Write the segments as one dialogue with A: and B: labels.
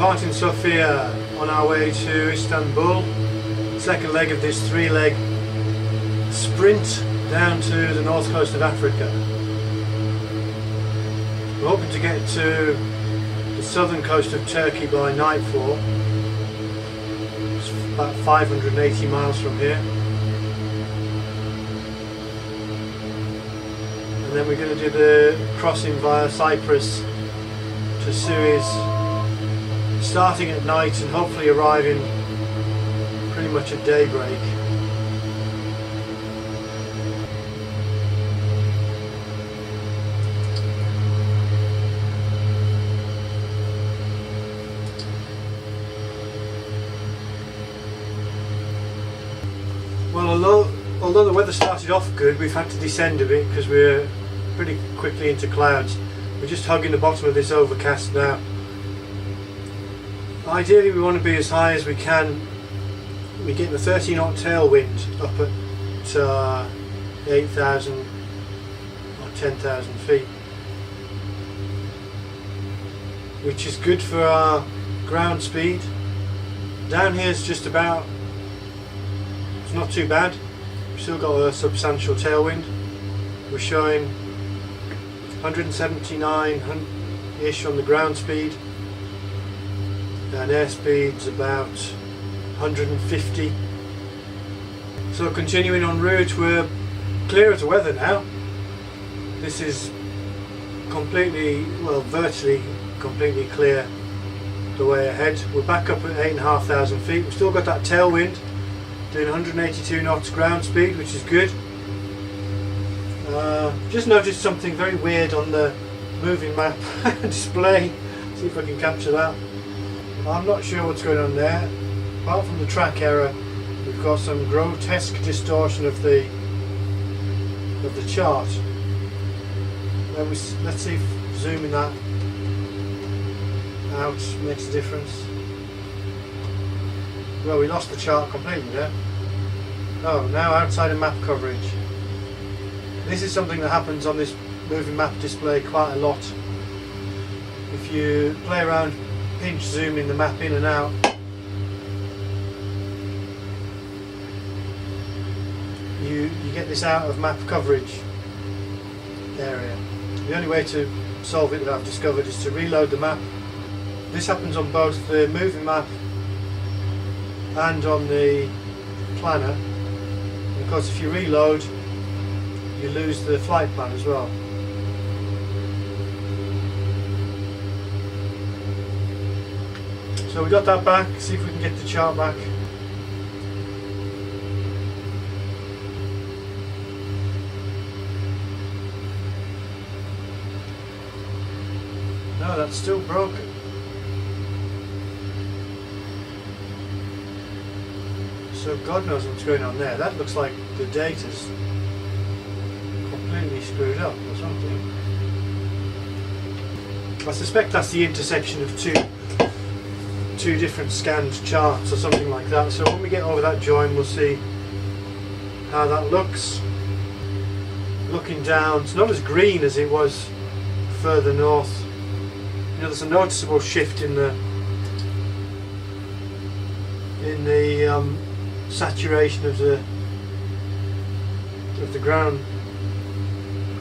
A: departing Sofia on our way to Istanbul. Second leg of this 3-leg sprint down to the north coast of Africa. We're hoping to get to the southern coast of Turkey by nightfall. It's about 580 miles from here. And then we're going to do the crossing via Cyprus to Suez, starting at night and hopefully arriving pretty much at daybreak. Well, although the weather started off good, we've had to descend a bit because we're pretty quickly into clouds. We're just hugging the bottom of this overcast now. Ideally we want to be as high as we can. We're getting a 30 knot tailwind up at 8,000 or 10,000 feet, which is good for our ground speed. Down here is just about, it's not too bad. We've still got a substantial tailwind. We're showing 179-ish on the ground speed, and airspeed's about 150. So continuing en route, we're clear of the weather now. This is completely, well, virtually completely clear the way ahead. We're back up at 8,500 feet. We've still got that tailwind, doing 182 knots ground speed, which is good. Just noticed something very weird on the moving map display. See if I can capture that. I'm not sure what's going on there. Apart from the track error, we've got some grotesque distortion of the chart. Let's see if zooming that out makes a difference. Well, we lost the chart completely there. Oh, now outside of map coverage. This is something that happens on this moving map display quite a lot. If you play around pinch zooming the map in and out, you get this out of map coverage area. The only way to solve it that I've discovered is to reload the map. This happens on both the moving map and on the planner. And of course, if you reload, you lose the flight plan as well. So we got that back. See if we can get the chart back. No, that's still broken. So God knows what's going on there. That looks like the data's completely screwed up or something. I suspect that's the intersection of two different scanned charts or something like that. So when we get over that join, we'll see how that looks. Looking down, it's not as green as it was further north. You know, there's a noticeable shift in the saturation of the ground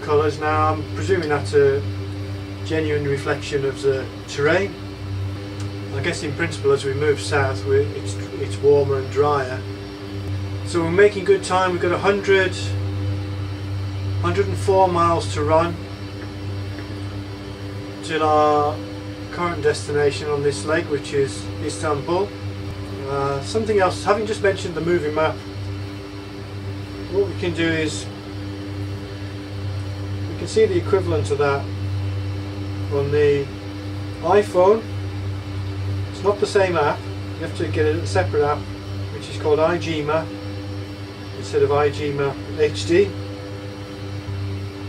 A: colours. Now I'm presuming that's a genuine reflection of the terrain. I guess in principle as we move south it's warmer and drier. So we're making good time. We've got 104 miles to run till our current destination on this leg, which is Istanbul. Something else, having just mentioned the moving map, what we can do is we can see the equivalent of that on the iPhone. It's not the same app. You have to get a separate app which is called iGMap instead of iGMap HD.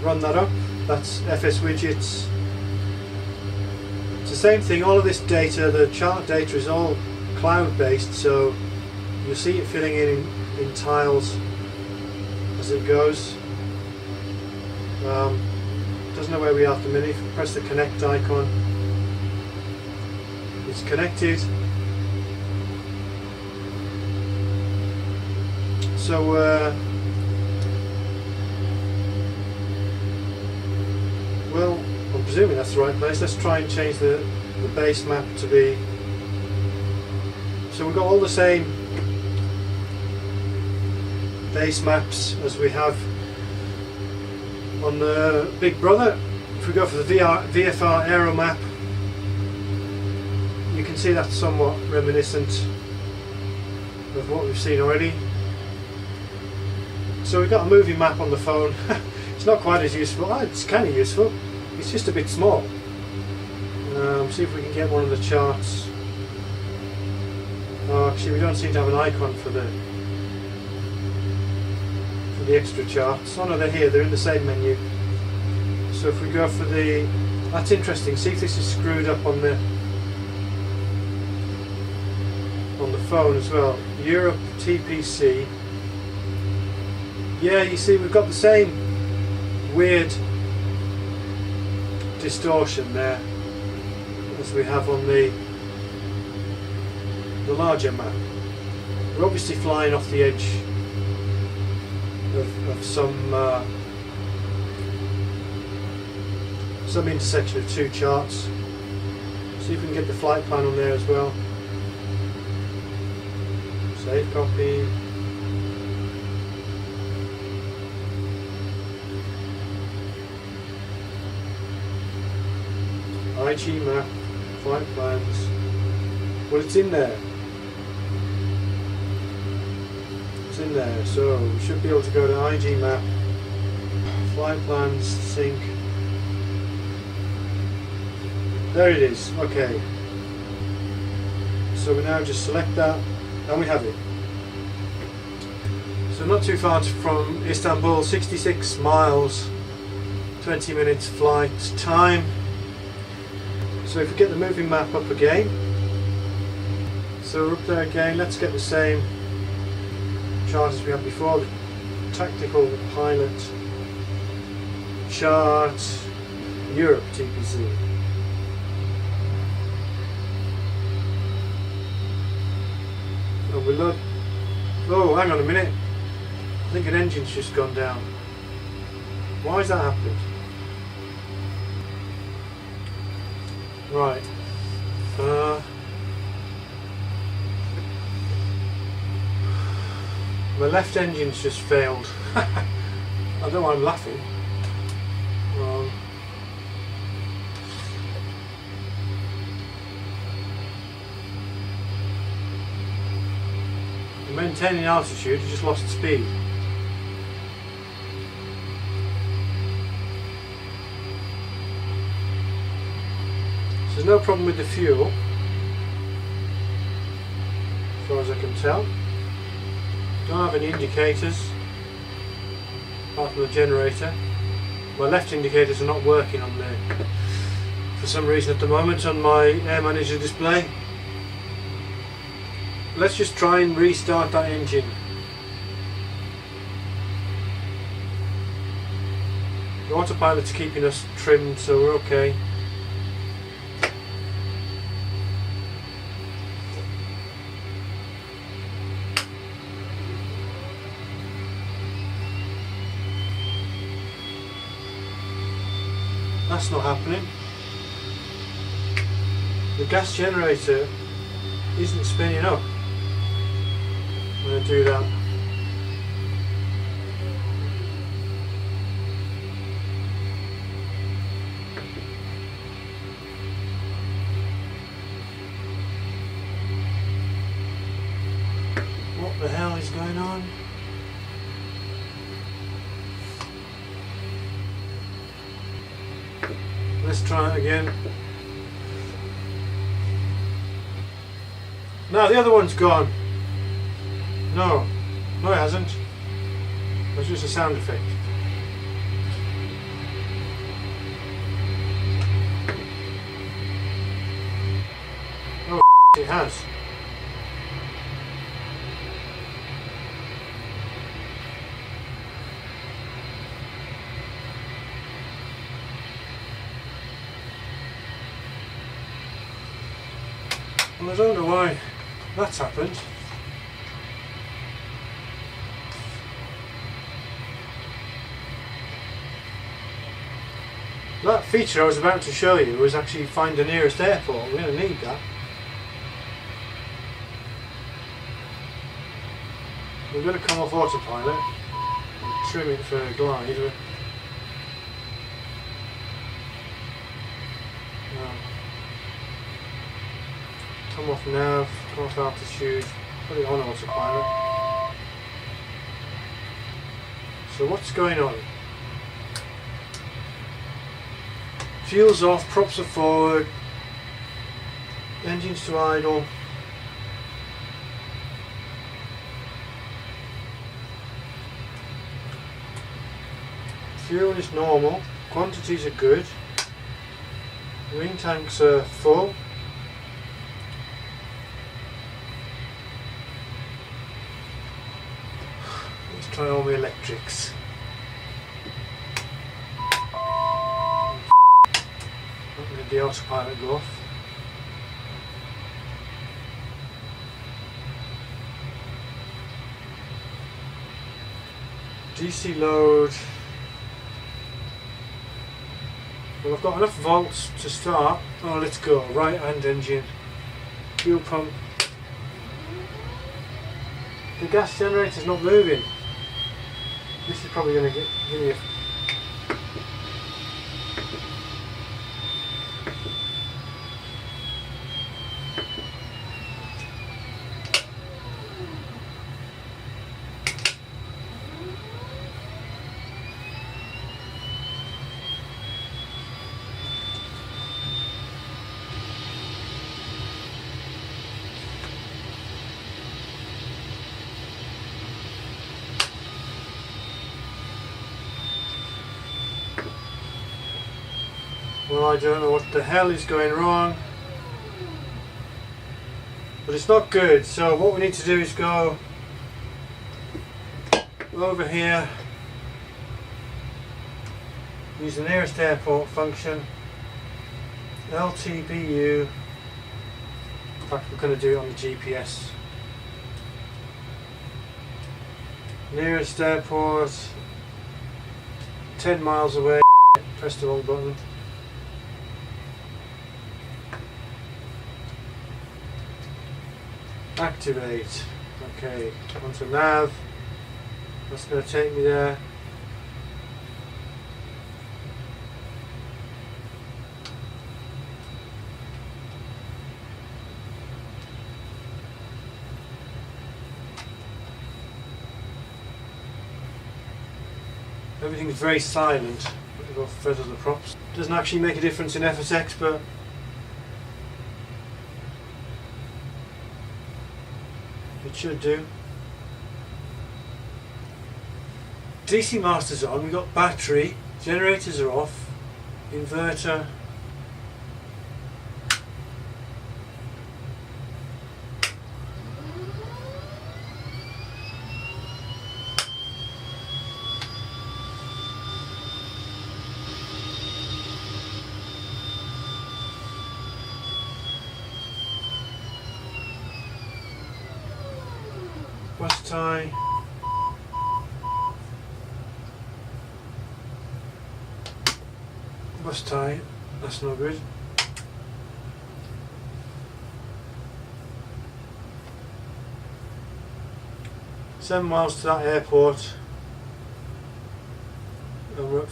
A: Run that up. That's FSWidgets. It's the same thing. All of this data, the chart data, is all cloud based, so you'll see it filling in tiles as it goes. Doesn't know where we are at the minute. If we press the connect icon, you it's connected. So well, I'm presuming that's the right place. Let's try and change the base map to be, so we've got all the same base maps as we have on the Big Brother. If we go for the VFR Aero map, you can see that's somewhat reminiscent of what we've seen already. So we've got a movie map on the phone. It's not quite as useful. It's kind of useful. It's just a bit small. See if we can get one of the charts. Oh, actually, we don't seem to have an icon for the extra charts. Oh no, they're here. They're in the same menu. So if we go for the, that's interesting. See if this is screwed up on the phone as well. Europe TPC. Yeah, you see, we've got the same weird distortion there as we have on the larger map. We're obviously flying off the edge of some intersection of two charts. See if we can get the flight plan on there as well. Save copy. iGMap, flight plans. Well, it's in there. It's in there, so we should be able to go to iGMap, flight plans, sync. There it is. Okay. So we now just select that, and we have it. So not too far from Istanbul, 66 miles, 20 minutes flight time. So if we get the moving map up again, so we're up there again, let's get the same chart as we had before, the tactical pilot chart, Europe TPC. And we load, oh hang on a minute, I think an engine's just gone down. Why has that happened? Right. My left engine's just failed. I don't know why I'm laughing. Maintaining altitude, you just lost speed. So there's no problem with the fuel, as far as I can tell. Don't have any indicators, apart from the generator. My left indicators are not working on there for some reason at the moment on my Air Manager display. Let's just try and restart that engine. The autopilot's keeping us trimmed, so we're okay. That's not happening. The gas generator isn't spinning up. I'm going to do that. What the hell is going on? Let's try it again. No, the other one's gone. No, it hasn't. That's just a sound effect. Oh, it has. Well, I don't know why that's happened. That feature I was about to show you was actually find the nearest airport. We're going to need that. We're going to come off autopilot and trim it for a glide. No. Come off nav, come off altitude, put it on autopilot. So what's going on? Fuel's off, props are forward, engines to idle. Fuel is normal, quantities are good, wing tanks are full. Let's try all the electrics. Let the autopilot go off. DC load. Well, I've got enough volts to start. Oh, let's go. Right hand engine. Fuel pump. The gas generator's not moving. This is probably going to give me a... Well, I don't know what the hell is going wrong, but it's not good. So what we need to do is go over here, use the nearest airport function, LTBU. In fact, we're going to do it on the GPS. Nearest airport, 10 miles away. Press the wrong button. Activate. Okay, onto nav. That's going to take me there. Everything's very silent. I've got to feather the props. Doesn't actually make a difference in FSX, but it should do. DC master's on, we've got battery, generators are off, inverter. West tie. West tie, that's no good. Seven miles to that airport, and we're at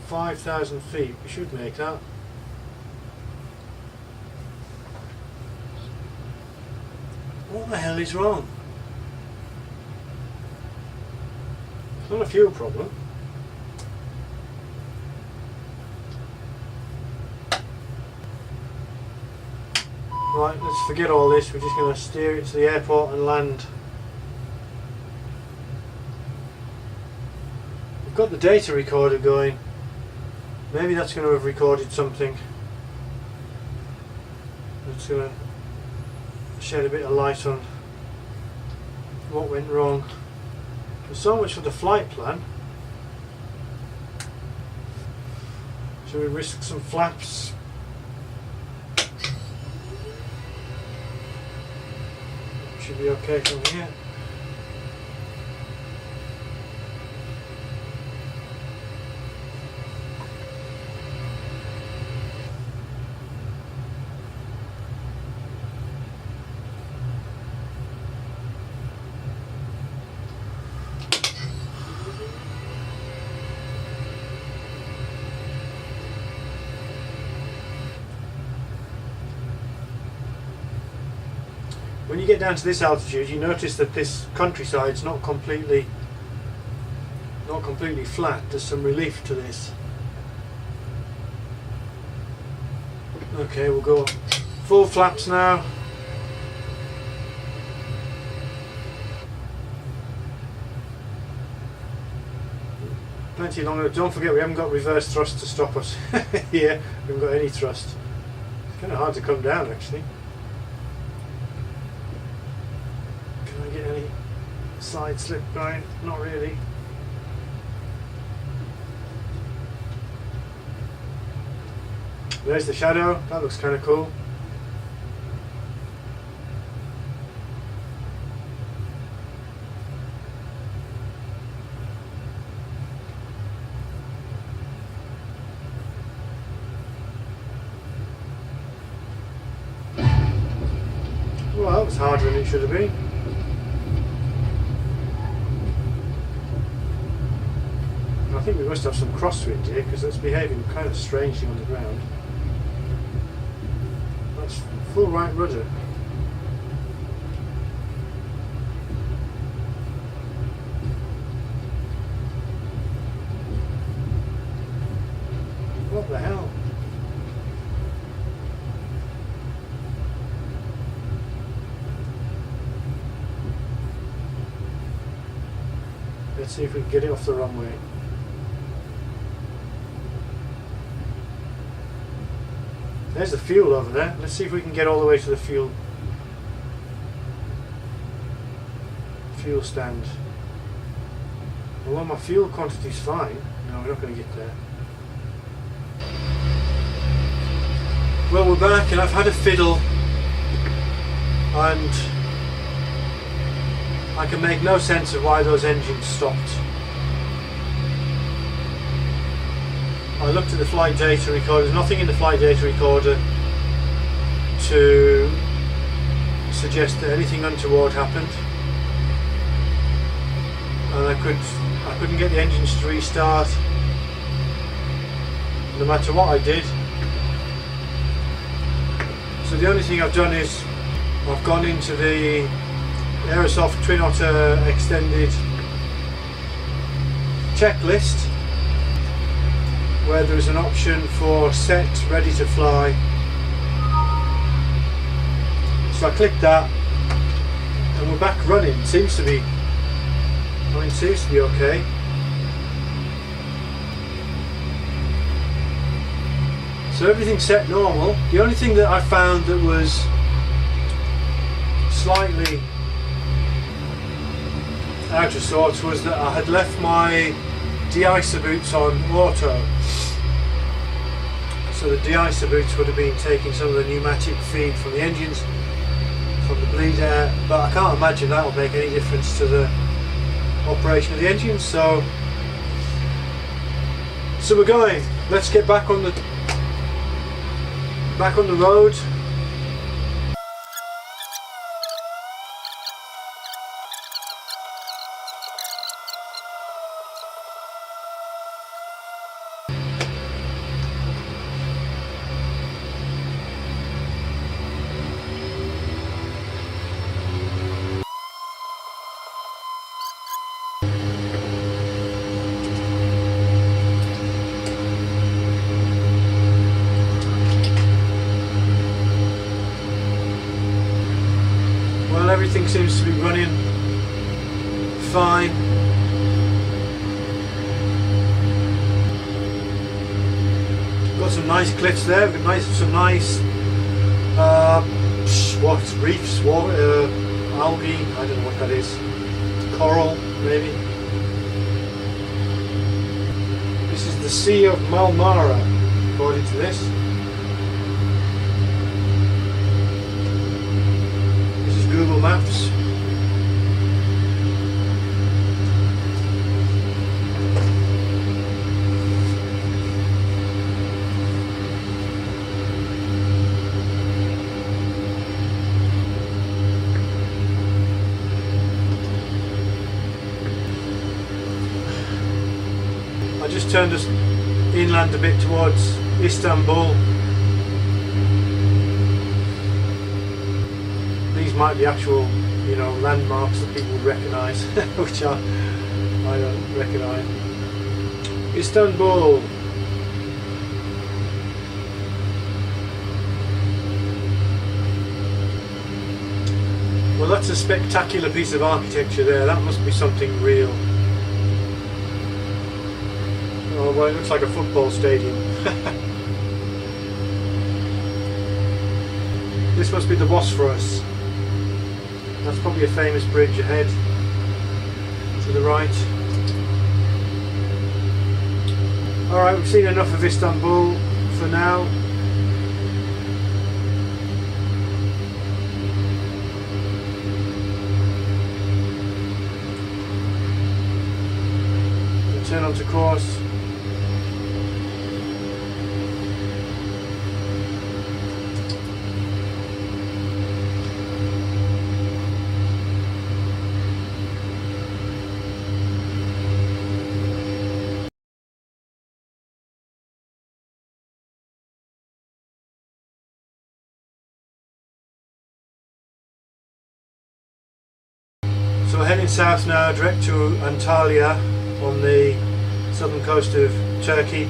A: 5,000 feet. We should make that. What the hell is wrong? It's not a fuel problem. Right, let's forget all this. We're just going to steer it to the airport and land. We've got the data recorder going. Maybe that's going to have recorded something. It's going to shed a bit of light on what went wrong. So much for the flight plan. Shall we risk some flaps? should be okay from here. When you get down to this altitude, you notice that this countryside's not completely flat. There's some relief to this. Okay, we'll go full flaps now. Plenty longer. Don't forget we haven't got reverse thrust to stop us here. We haven't got any thrust. It's kind of hard to come down actually. Any side slip going? Not really. There's the shadow, that looks kind of cool. Well, that was harder than it should have been. I think we must have some crosswind here because it's behaving kind of strangely on the ground. That's full right rudder. What the hell? Let's see if we can get it off the runway. There's the fuel over there. Let's see if we can get all the way to the fuel stand. Well, my fuel quantity's fine. No, we're not going to get there. Well, we're back and I've had a fiddle and I can make no sense of why those engines stopped. I looked at the flight data recorder. There's nothing in the flight data recorder to suggest that anything untoward happened, and I couldn't get the engines to restart no matter what I did. So the only thing I've done is I've gone into the Aerosoft Twin Otter extended checklist where there is an option for set ready to fly. So I clicked that and we're back running. Seems to be okay. So everything's set normal. The only thing that I found that was slightly out of sorts was that I had left my de-icer boots on auto. So the de-icer boots would have been taking some of the pneumatic feed from the engines, from the bleed air, but I can't imagine that will make any difference to the operation of the engine. So we're going. Let's get back on the road. Everything seems to be running fine. Got some nice cliffs there. Got some nice reefs, water, algae. I don't know what that is. Coral, maybe. This is the Sea of Marmara, according to this. Google Maps. just turned us inland a bit towards Istanbul. These might be actual, you know, landmarks that people would recognise, which I don't recognise. Istanbul. Well, that's a spectacular piece of architecture there. That must be something real. Oh, well, it looks like a football stadium. This must be the Bosphorus. That's probably a famous bridge ahead to the right. Alright, we've seen enough of Istanbul for now. Turn onto course. So we're heading south now, direct to Antalya on the southern coast of Turkey.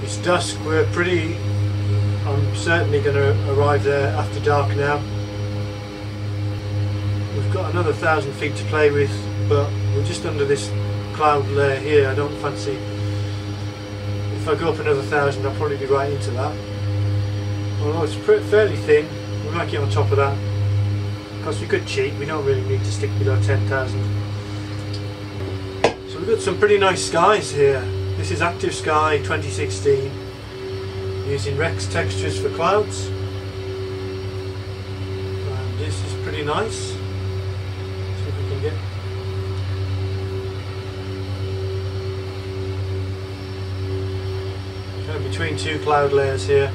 A: It's dusk. I'm certainly going to arrive there after dark now. We've got another 1,000 feet to play with, but we're just under this cloud layer here. I don't fancy, if I go up another 1,000 I'll probably be right into that. Although it's fairly thin, we might get on top of that. Of course we could cheat, we don't really need to stick below 10,000. So we've got some pretty nice skies here. This is Active Sky 2016, using Rex textures for clouds. And this is pretty nice. See if we can get. Kind of between two cloud layers here.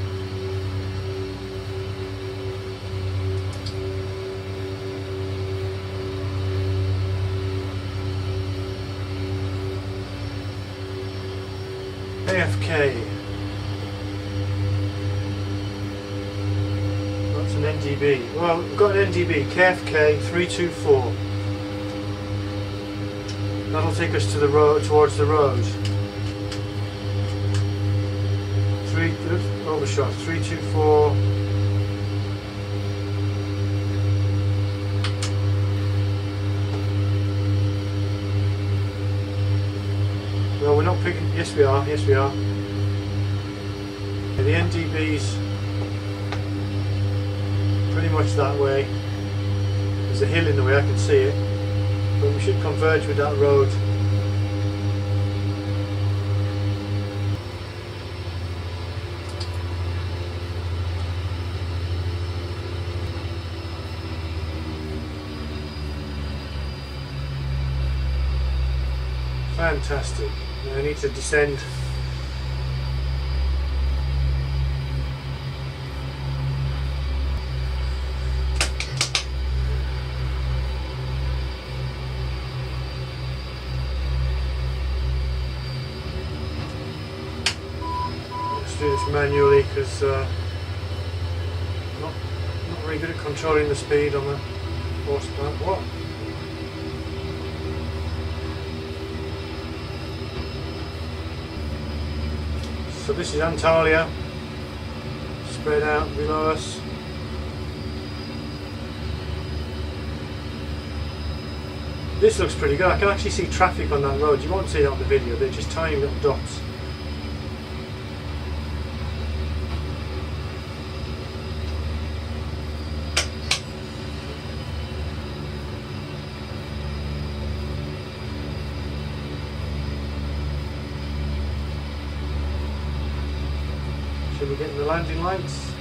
A: AFK. That's an NDB. Well, we've got an NDB, KFK 324. That'll take us to the road, towards the road. Overshot 324. Well, we're not picking. Yes, we are. Yes, we are. Yeah, the NDB's pretty much that way. There's a hill in the way, I can see it, but we should converge with that road. Fantastic. Now I need to descend. Let's do this manually because not very good at controlling the speed on the horsepower. What? So this is Antalya, spread out below us. This looks pretty good. I can actually see traffic on that road. You won't see that on the video, they're just tiny little dots. Should we get in the landing lights?